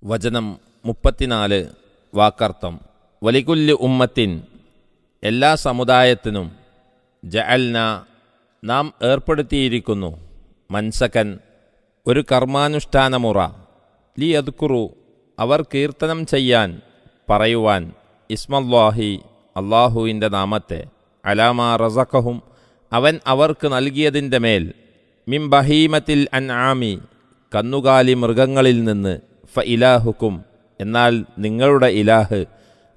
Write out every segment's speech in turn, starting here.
വചനം 34 വാക്കർത്ഥം. വലികുല്ലി ഉമ്മത്തിൻ, എല്ലാ സമുദായത്തിനും, ജഅൽന, നാം ഏർപ്പെടുത്തിയിരിക്കുന്നു, മൻസകൻ, ഒരു കർമാനുഷ്ഠാനമുറ, ലിയദ്കുറു, അവർ കീർത്തനം ചെയ്യാൻ, പറയുവാൻ, ഇസ്മല്ലാഹി, അള്ളാഹുവിൻ്റെ നാമത്തെ, അലാമാ റസഖഹും, അവൻ അവർക്ക് നൽകിയതിൻ്റെ മേൽ, മിൻ ബഹീമത്തിൽ അൻആമി, കന്നുകാലി മൃഗങ്ങളിൽ നിന്ന്, ഫ ഇലാഹുക്കും, എന്നാൽ നിങ്ങളുടെ ഇലാഹ്,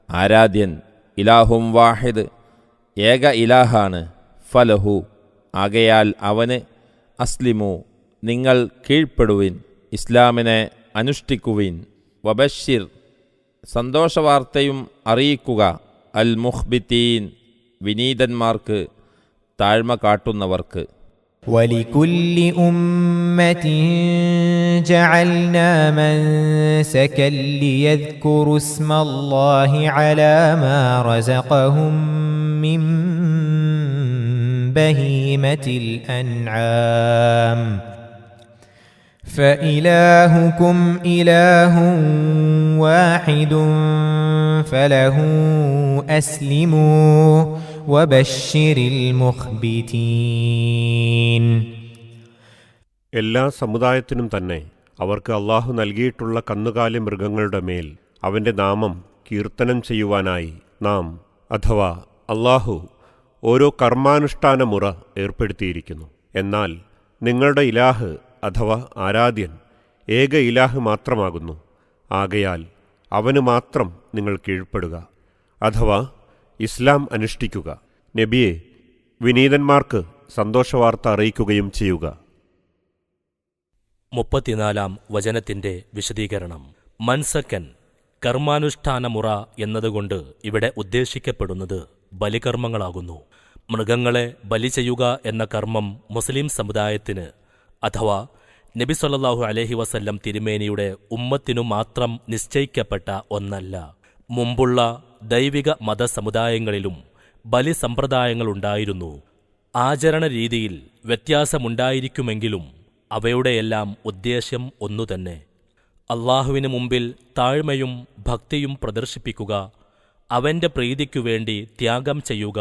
ആരാധ്യൻ, ഇലാഹും വാഹിദ്, ഏക ഇലാഹാണ്, ഫലഹു, ആകയാൽ അവന്, അസ്ലിമു, നിങ്ങൾ കീഴ്പ്പെടുവിൻ, ഇസ്ലാമിനെ അനുഷ്ഠിക്കുവിൻ, വബശ്ശിർ, സന്തോഷവാർത്തയും അറിയിക്കുക, അൽ മുഖ്ബിത്തീൻ, വിനീതന്മാർക്ക്, താഴ്മ കാട്ടുന്നവർക്ക്. ولكل أمة جعلنا منسكا ليذكروا اسم الله على ما رزقهم من بهيمة الأنعام فإلهكم إله واحد فله أسلموا وبشر المخبتين. എല്ലാ സമുദായത്തിനും തന്നെ അവർക്ക് അള്ളാഹു നൽകിയിട്ടുള്ള കന്നുകാലി മൃഗങ്ങളുടെ മേൽ അവൻ്റെ നാമം കീർത്തനം ചെയ്യുവാനായി നാം അഥവാ അള്ളാഹു ഓരോ കർമാനുഷ്ഠാന മുറ ഏർപ്പെടുത്തിയിരിക്കുന്നു. എന്നാൽ നിങ്ങളുടെ ഇലാഹ് അഥവാ ആരാധ്യൻ ഏക ഇലാഹ് മാത്രമാകുന്നു. ആകയാൽ അവന് മാത്രം നിങ്ങൾ കീഴ്പ്പെടുക, അഥവാ ഇസ്ലാം അനുഷ്ഠിക്കുക. നബിയെ, വിനീതന്മാർക്ക് സന്തോഷവാർത്ത അറിയിക്കുകയും ചെയ്യുക. 34 വചനത്തിന്റെ വിശദീകരണം. മൻസക്കൻ, കർമാനുഷ്ഠാനമുറ എന്നതുകൊണ്ട് ഇവിടെ ഉദ്ദേശിക്കപ്പെടുന്നത് ബലികർമ്മങ്ങളാകുന്നു. മൃഗങ്ങളെ ബലി ചെയ്യുക എന്ന കർമ്മം മുസ്ലിം സമുദായത്തിന് അഥവാ നബി സല്ലല്ലാഹു അലൈഹി വസല്ലം തിരുമേനിയുടെ ഉമ്മത്തിനു മാത്രം നിശ്ചയിക്കപ്പെട്ട ഒന്നല്ല. മുമ്പുള്ള ദൈവിക മതസമുദായങ്ങളിലും ബലി സമ്പ്രദായങ്ങളുണ്ടായിരുന്നു. ആചരണ രീതിയിൽ വ്യത്യാസമുണ്ടായിരിക്കുമെങ്കിലും അവയുടെയെല്ലാം ഉദ്ദേശ്യം ഒന്നുതന്നെ: അള്ളാഹുവിന് മുമ്പിൽ താഴ്മയും ഭക്തിയും പ്രദർശിപ്പിക്കുക, അവന്റെ പ്രീതിക്കുവേണ്ടി ത്യാഗം ചെയ്യുക,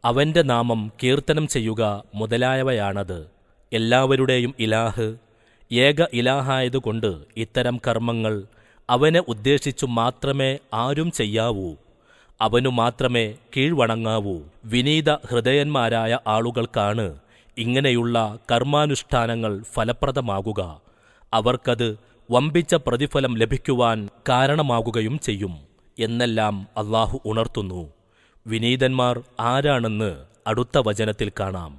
അവന്റെ നാമം കീർത്തനം ചെയ്യുക മുതലായവയാണത്. എല്ലാവരുടെയും ഇലാഹ് ഏക ഇലാഹായതുകൊണ്ട് ഇത്തരം കർമ്മങ്ങൾ അവനെ ഉദ്ദേശിച്ചു മാത്രമേ ആരും ചെയ്യാവൂ, അവനു മാത്രമേ കീഴ്വണങ്ങാവൂ. വിനീത ഹൃദയന്മാരായ ആളുകൾക്കാണ് ഇങ്ങനെയുള്ള കർമാനുഷ്ഠാനങ്ങൾ ഫലപ്രദമാകുക. അവർക്കത് വമ്പിച്ച പ്രതിഫലം ലഭിക്കുവാൻ കാരണമാകുകയും ചെയ്യും എന്നെല്ലാം അള്ളാഹു ഉണർത്തുന്നു. വിനീതന്മാർ ആരാണെന്ന് അടുത്ത വചനത്തിൽ കാണാം.